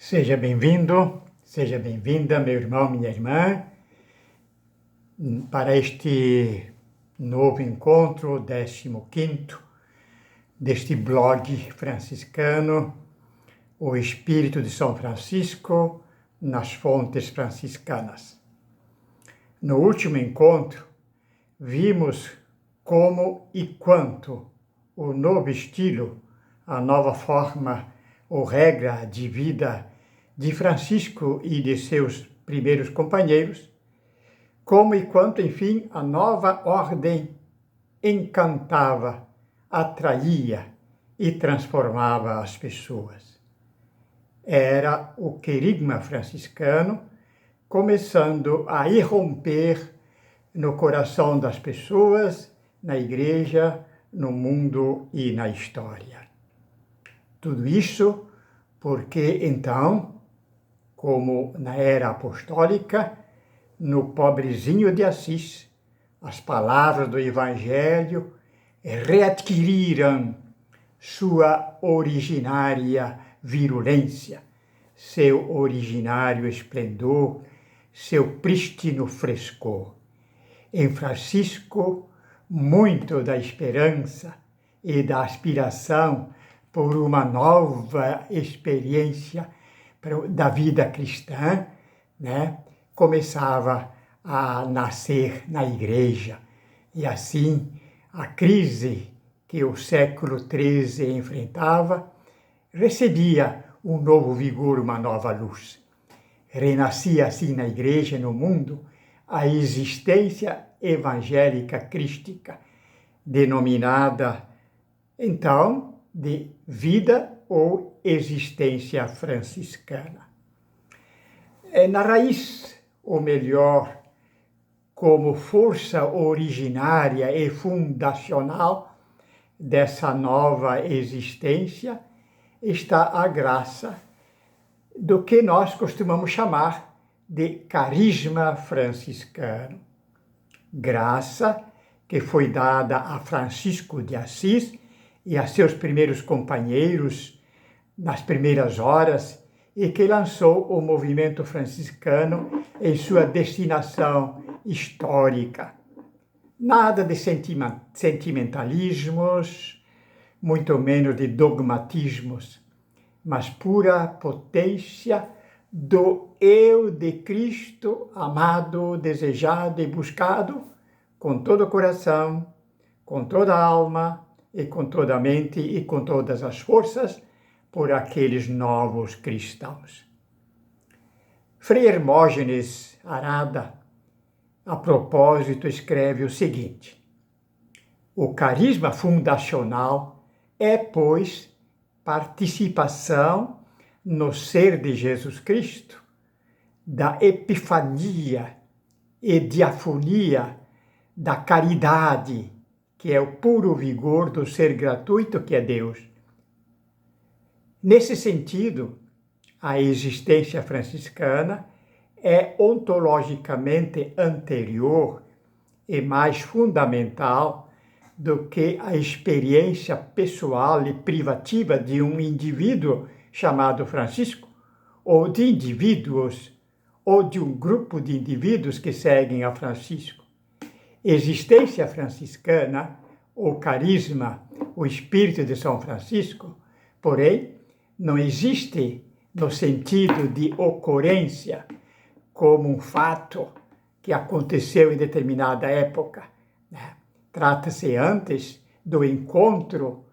Seja bem-vindo, seja bem-vinda, meu irmão, minha irmã, para este novo encontro, 15º, deste blog franciscano, O Espírito de São Francisco nas Fontes Franciscanas. No último encontro, vimos como e quanto o novo estilo, a nova forma ou regra de vida de Francisco e de seus primeiros companheiros, como e quanto, enfim, a nova ordem encantava, atraía e transformava as pessoas. Era o querigma franciscano começando a irromper no coração das pessoas, na igreja, no mundo e na história. Tudo isso porque, então, como na era apostólica, no pobrezinho de Assis, as palavras do Evangelho readquiriram sua originária virulência, seu originário esplendor, seu prístino frescor. Em Francisco, muito da esperança e da aspiração por uma nova experiência da vida cristã, começava a nascer na igreja. E assim, a crise que o século XIII enfrentava recebia um novo vigor, uma nova luz. Renascia assim na igreja e no mundo a existência evangélica crística, denominada, então, de vida ou existência franciscana. Na raiz, ou melhor, como força originária e fundacional dessa nova existência, está a graça do que nós costumamos chamar de carisma franciscano. Graça que foi dada a Francisco de Assis e a seus primeiros companheiros nas primeiras horas e que lançou o movimento franciscano em sua destinação histórica. Nada de sentimentalismos, muito menos de dogmatismos, mas pura potência do eu de Cristo, amado, desejado e buscado com todo o coração, com toda a alma, e com toda a mente e com todas as forças por aqueles novos cristãos. Frei Hermógenes Arada, a propósito, escreve o seguinte: o carisma fundacional é, pois, participação no ser de Jesus Cristo, da epifania e diafonia da caridade, que é o puro vigor do ser gratuito que é Deus. Nesse sentido, a existência franciscana é ontologicamente anterior e mais fundamental do que a experiência pessoal e privativa de um indivíduo chamado Francisco, ou de indivíduos, ou de um grupo de indivíduos que seguem a Francisco. Existência franciscana, o carisma, o Espírito de São Francisco, porém, não existe no sentido de ocorrência, como um fato que aconteceu em determinada época. Trata-se antes do encontro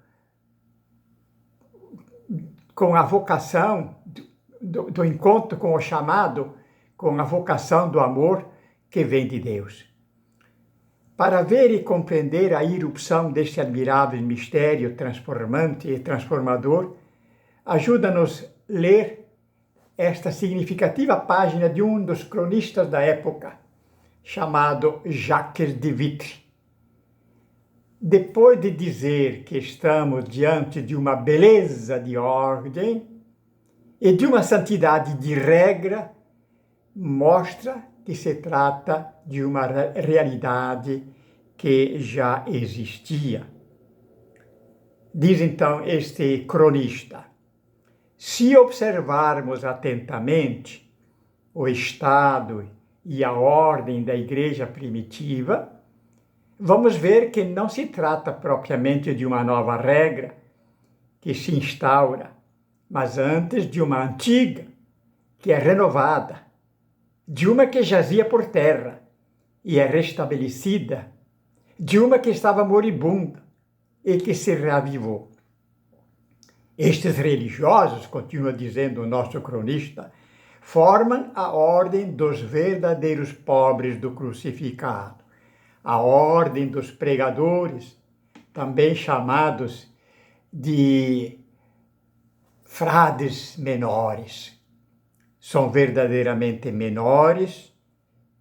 com a vocação, do encontro com o chamado, com a vocação do amor que vem de Deus. Para ver e compreender a irrupção deste admirável mistério transformante e transformador, ajuda-nos ler esta significativa página de um dos cronistas da época, chamado Jacques de Vitry. Depois de dizer que estamos diante de uma beleza de ordem e de uma santidade de regra, mostra que se trata de uma realidade que já existia. Diz então este cronista: Se observarmos atentamente o estado e a ordem da igreja primitiva, vamos ver que não se trata propriamente de uma nova regra que se instaura, mas antes de uma antiga, que é renovada, de uma que jazia por terra e é restabelecida, de uma que estava moribunda e que se reavivou. Estes religiosos, continua dizendo o nosso cronista, formam a ordem dos verdadeiros pobres do crucificado, a ordem dos pregadores, também chamados de frades menores. São verdadeiramente menores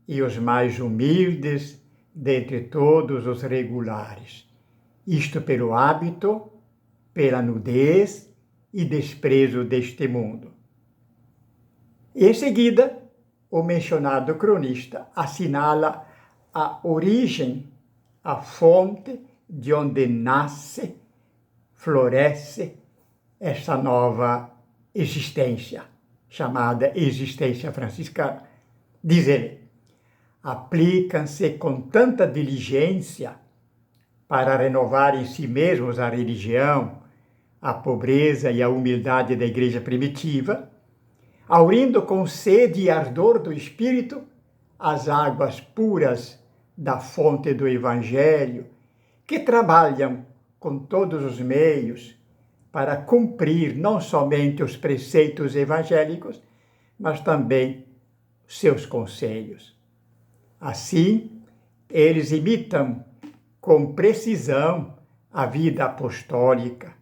e os mais humildes dentre todos os regulares. Isto pelo hábito, pela nudez e desprezo deste mundo. Em seguida, o mencionado cronista assinala a origem, a fonte de onde nasce, floresce essa nova existência, chamada existência franciscana. Diz ele, aplicam-se com tanta diligência para renovar em si mesmos a religião, a pobreza e a humildade da igreja primitiva, aurindo com sede e ardor do Espírito as águas puras da fonte do Evangelho, que trabalham com todos os meios para cumprir não somente os preceitos evangélicos, mas também seus conselhos. Assim, eles imitam com precisão a vida apostólica,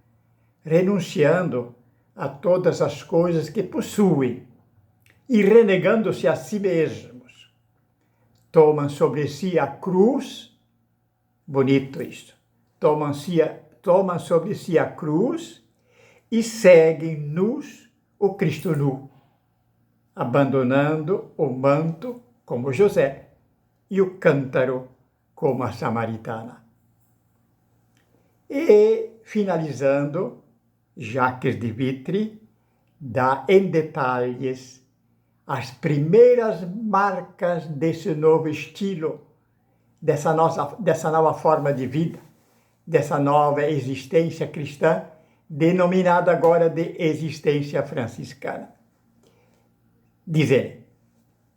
renunciando a todas as coisas que possuem e renegando-se a si mesmos. Tomam sobre si a cruz, bonito isso, tomam sobre si a cruz e seguem nus o Cristo nu, abandonando o manto como José e o cântaro como a samaritana. E, finalizando, Jacques de Vitry dá em detalhes as primeiras marcas desse novo estilo, dessa nova forma de vida, dessa nova existência cristã, denominada agora de existência franciscana. Diz ele,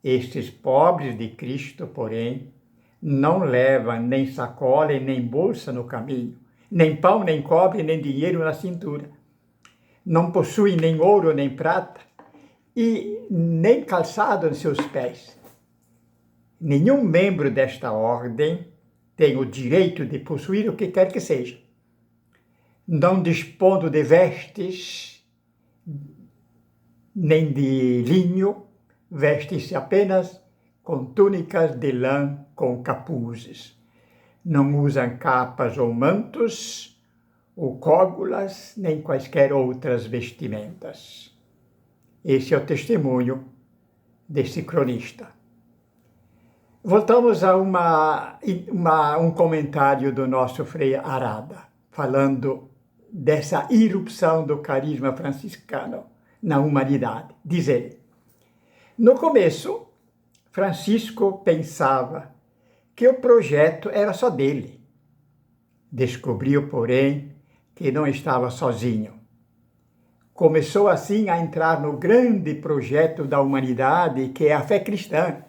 estes pobres de Cristo, porém, não levam nem sacola e nem bolsa no caminho, nem pão, nem cobre, nem dinheiro na cintura. Não possuem nem ouro, nem prata, e nem calçado em seus pés. Nenhum membro desta ordem tem o direito de possuir o que quer que seja. Não dispondo de vestes, nem de linho, vestem-se apenas com túnicas de lã com capuzes. Não usam capas ou mantos, ou cógulas, nem quaisquer outras vestimentas. Esse é o testemunho desse cronista. Voltamos a um comentário do nosso Frei Arada, falando dessa irrupção do carisma franciscano na humanidade. Diz ele, no começo, Francisco pensava que o projeto era só dele. Descobriu, porém, que não estava sozinho. Começou assim a entrar no grande projeto da humanidade, que é a fé cristã,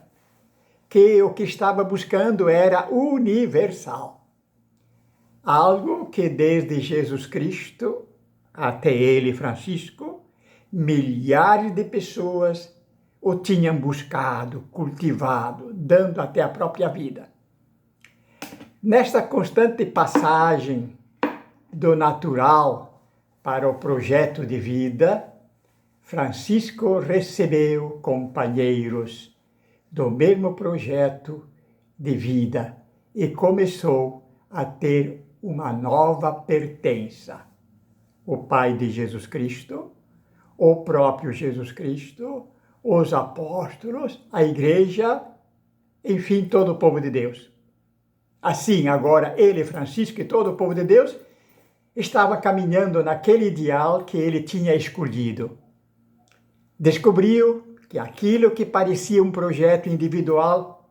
que o que estava buscando era universal. Algo que desde Jesus Cristo até ele, Francisco, milhares de pessoas o tinham buscado, cultivado, dando até a própria vida. Nesta constante passagem do natural para o projeto de vida, Francisco recebeu companheiros do mesmo projeto de vida e começou a ter uma nova pertença. O Pai de Jesus Cristo, o próprio Jesus Cristo, os apóstolos, a igreja, enfim, todo o povo de Deus. Assim, agora, ele, Francisco e todo o povo de Deus estava caminhando naquele ideal que ele tinha escolhido, descobriu que aquilo que parecia um projeto individual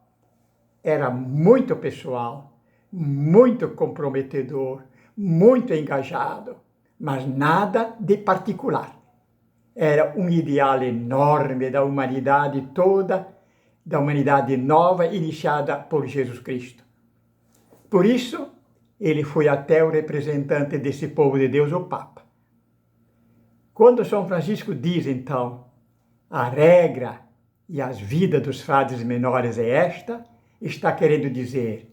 era muito pessoal, muito comprometedor, muito engajado, mas nada de particular. Era um ideal enorme da humanidade toda, da humanidade nova iniciada por Jesus Cristo. Por isso, ele foi até o representante desse povo de Deus, o Papa. Quando São Francisco diz, então, a regra e as vidas dos frades menores é esta, está querendo dizer,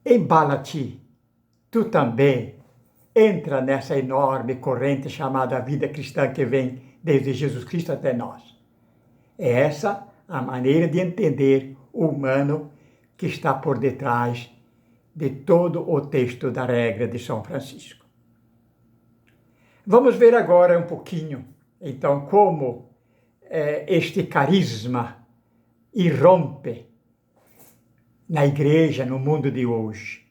embala-te, tu também, entra nessa enorme corrente chamada vida cristã que vem desde Jesus Cristo até nós. É essa a maneira de entender o humano que está por detrás de todo o texto da regra de São Francisco. Vamos ver agora um pouquinho, então, como este carisma irrompe na igreja, no mundo de hoje.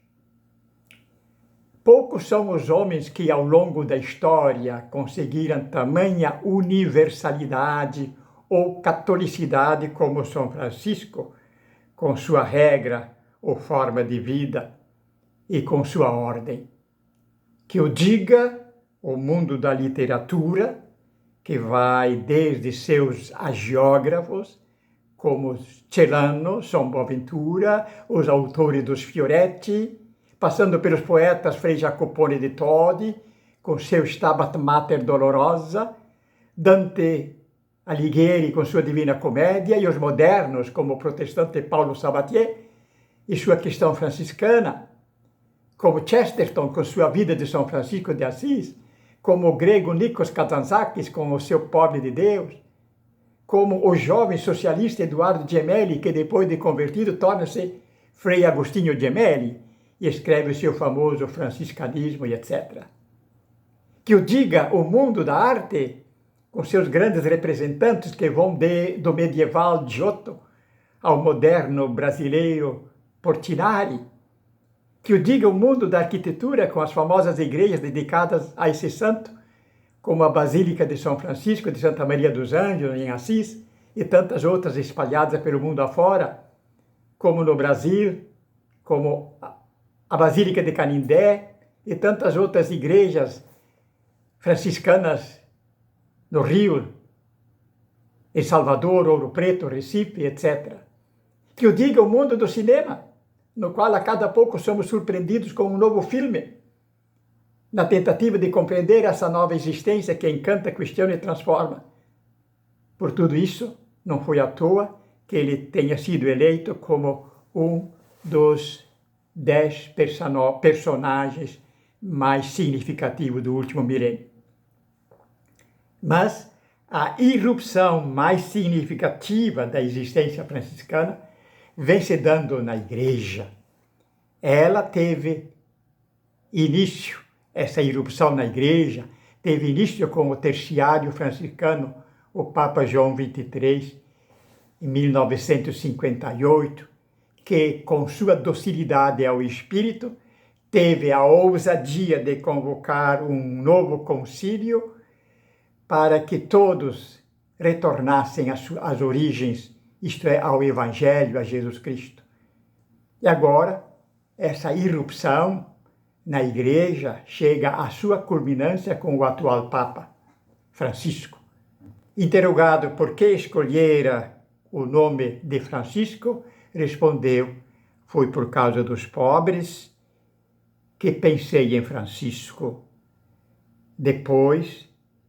Poucos são os homens que, ao longo da história, conseguiram tamanha universalidade ou catolicidade como São Francisco, com sua regra ou forma de vida e com sua ordem. Que o diga o mundo da literatura, que vai desde seus agiógrafos, como Celano, São Boaventura, os autores dos Fioretti, passando pelos poetas Frei Jacopone de Todi, com seu Stabat Mater Dolorosa, Dante Alighieri com sua Divina Comédia, e os modernos, como o protestante Paulo Sabatier e sua Questão Franciscana, como Chesterton com sua Vida de São Francisco de Assis, como o grego Nikos Kazantzakis com o seu Pobre de Deus, como o jovem socialista Eduardo Gemelli, que depois de convertido torna-se Frei Agostinho Gemelli e escreve o seu famoso franciscanismo e etc. Que o diga o mundo da arte, com seus grandes representantes que vão do medieval Giotto ao moderno brasileiro Portinari. Que o diga o mundo da arquitetura, com as famosas igrejas dedicadas a esse santo, como a Basílica de São Francisco de Santa Maria dos Anjos, em Assis, e tantas outras espalhadas pelo mundo afora, como no Brasil, como a Basílica de Canindé, e tantas outras igrejas franciscanas no Rio, em Salvador, Ouro Preto, Recife, etc. Que o diga o mundo do cinema, no qual a cada pouco somos surpreendidos com um novo filme, na tentativa de compreender essa nova existência que encanta, questiona e transforma. Por tudo isso, não foi à toa que ele tenha sido eleito como um dos 10 personagens mais significativos do último milênio. Mas a irrupção mais significativa da existência franciscana vem se dando na igreja. Ela teve início, essa irrupção na igreja, teve início com o terciário franciscano, o Papa João XXIII, em 1958, que, com sua docilidade ao Espírito, teve a ousadia de convocar um novo concílio para que todos retornassem às origens, isto é, ao Evangelho, a Jesus Cristo. E agora, essa irrupção na igreja chega à sua culminância com o atual Papa, Francisco. Interrogado por que escolhera o nome de Francisco, respondeu: foi por causa dos pobres que pensei em Francisco. Depois,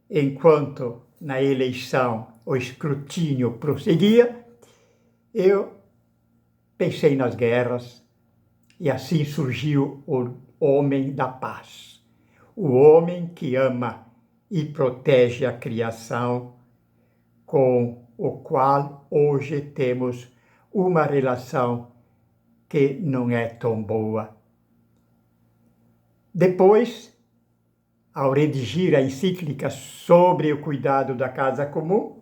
enquanto na eleição o escrutínio prosseguia, eu pensei nas guerras, e assim surgiu o homem da paz, o homem que ama e protege a criação, com o qual hoje temos uma relação que não é tão boa. Depois, ao redigir a encíclica sobre o cuidado da casa comum,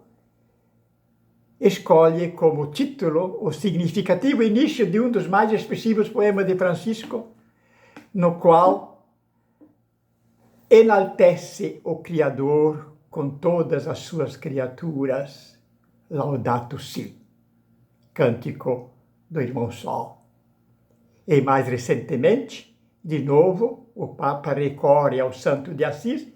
escolhe como título o significativo início de um dos mais expressivos poemas de Francisco, no qual enaltece o Criador com todas as suas criaturas. Laudato Si, cântico do Irmão Sol. E mais recentemente, de novo, o Papa recorre ao Santo de Assis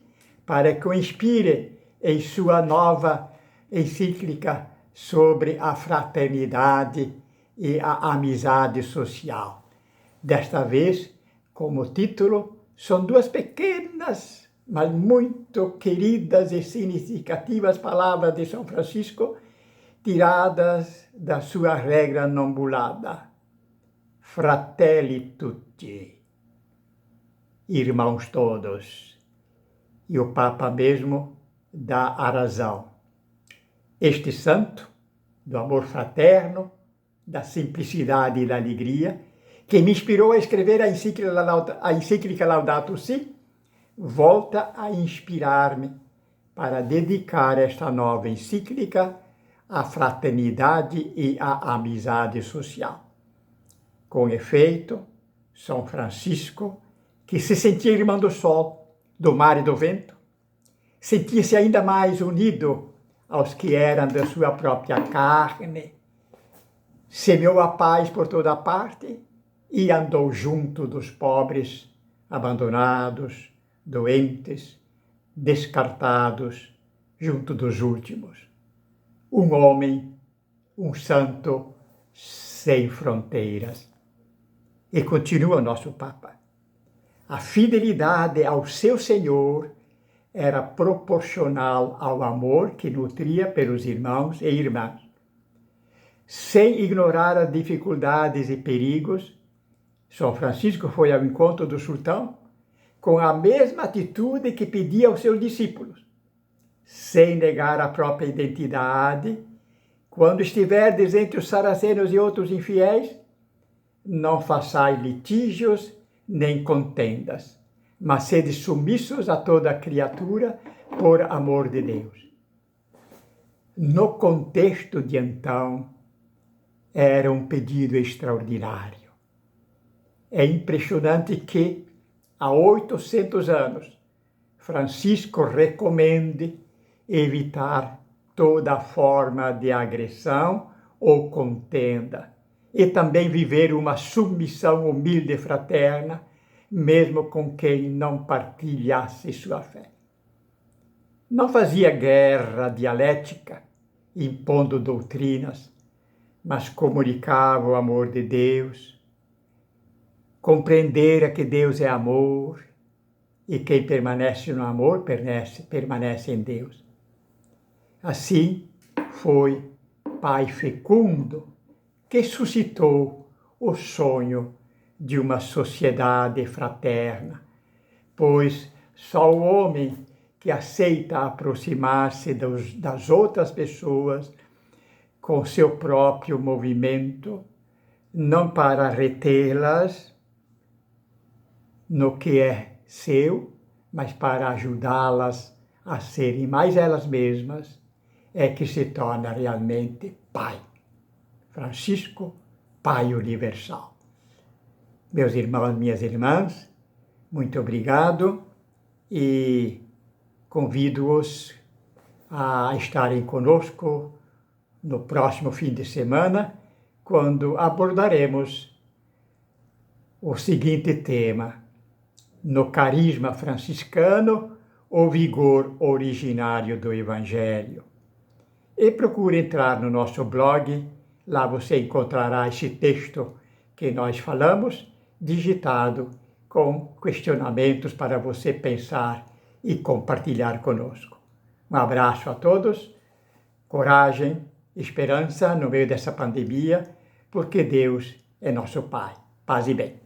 para que o inspire em sua nova encíclica sobre a fraternidade e a amizade social. Desta vez, como título, são duas pequenas, mas muito queridas e significativas palavras de São Francisco, tiradas da sua regra nambulada. Fratelli tutti, irmãos todos. E o Papa mesmo dá a razão. Este santo, do amor fraterno, da simplicidade e da alegria, que me inspirou a escrever a encíclica Laudato Si, volta a inspirar-me para dedicar esta nova encíclica à fraternidade e à amizade social. Com efeito, São Francisco, que se sentia irmão do sol, do mar e do vento, sentia-se ainda mais unido aos que eram da sua própria carne, semeou a paz por toda parte e andou junto dos pobres, abandonados, doentes, descartados, junto dos últimos. Um homem, um santo sem fronteiras. E continua o nosso Papa. A fidelidade ao seu Senhor era proporcional ao amor que nutria pelos irmãos e irmãs. Sem ignorar as dificuldades e perigos, São Francisco foi ao encontro do sultão com a mesma atitude que pedia aos seus discípulos, sem negar a própria identidade. Quando estiverdes entre os saracenos e outros infiéis, não façais litígios nem contendas, mas sede submissos a toda criatura por amor de Deus. No contexto de então, era um pedido extraordinário. É impressionante que, há 800 anos, Francisco recomende evitar toda forma de agressão ou contenda e também viver uma submissão humilde e fraterna, mesmo com quem não partilhasse sua fé. Não fazia guerra dialética, impondo doutrinas, mas comunicava o amor de Deus, compreendera que Deus é amor e quem permanece no amor permanece em Deus. Assim, foi pai fecundo que suscitou o sonho de uma sociedade fraterna, pois só o homem que aceita aproximar-se das outras pessoas com seu próprio movimento, não para retê-las no que é seu, mas para ajudá-las a serem mais elas mesmas, é que se torna realmente pai. Francisco, Pai Universal. Meus irmãos, minhas irmãs, muito obrigado e convido-os a estarem conosco no próximo fim de semana, quando abordaremos o seguinte tema: no carisma franciscano, o vigor originário do Evangelho. E procure entrar no nosso blog, lá você encontrará esse texto que nós falamos, digitado com questionamentos para você pensar e compartilhar conosco. Um abraço a todos, coragem, esperança no meio dessa pandemia, porque Deus é nosso Pai. Paz e bem.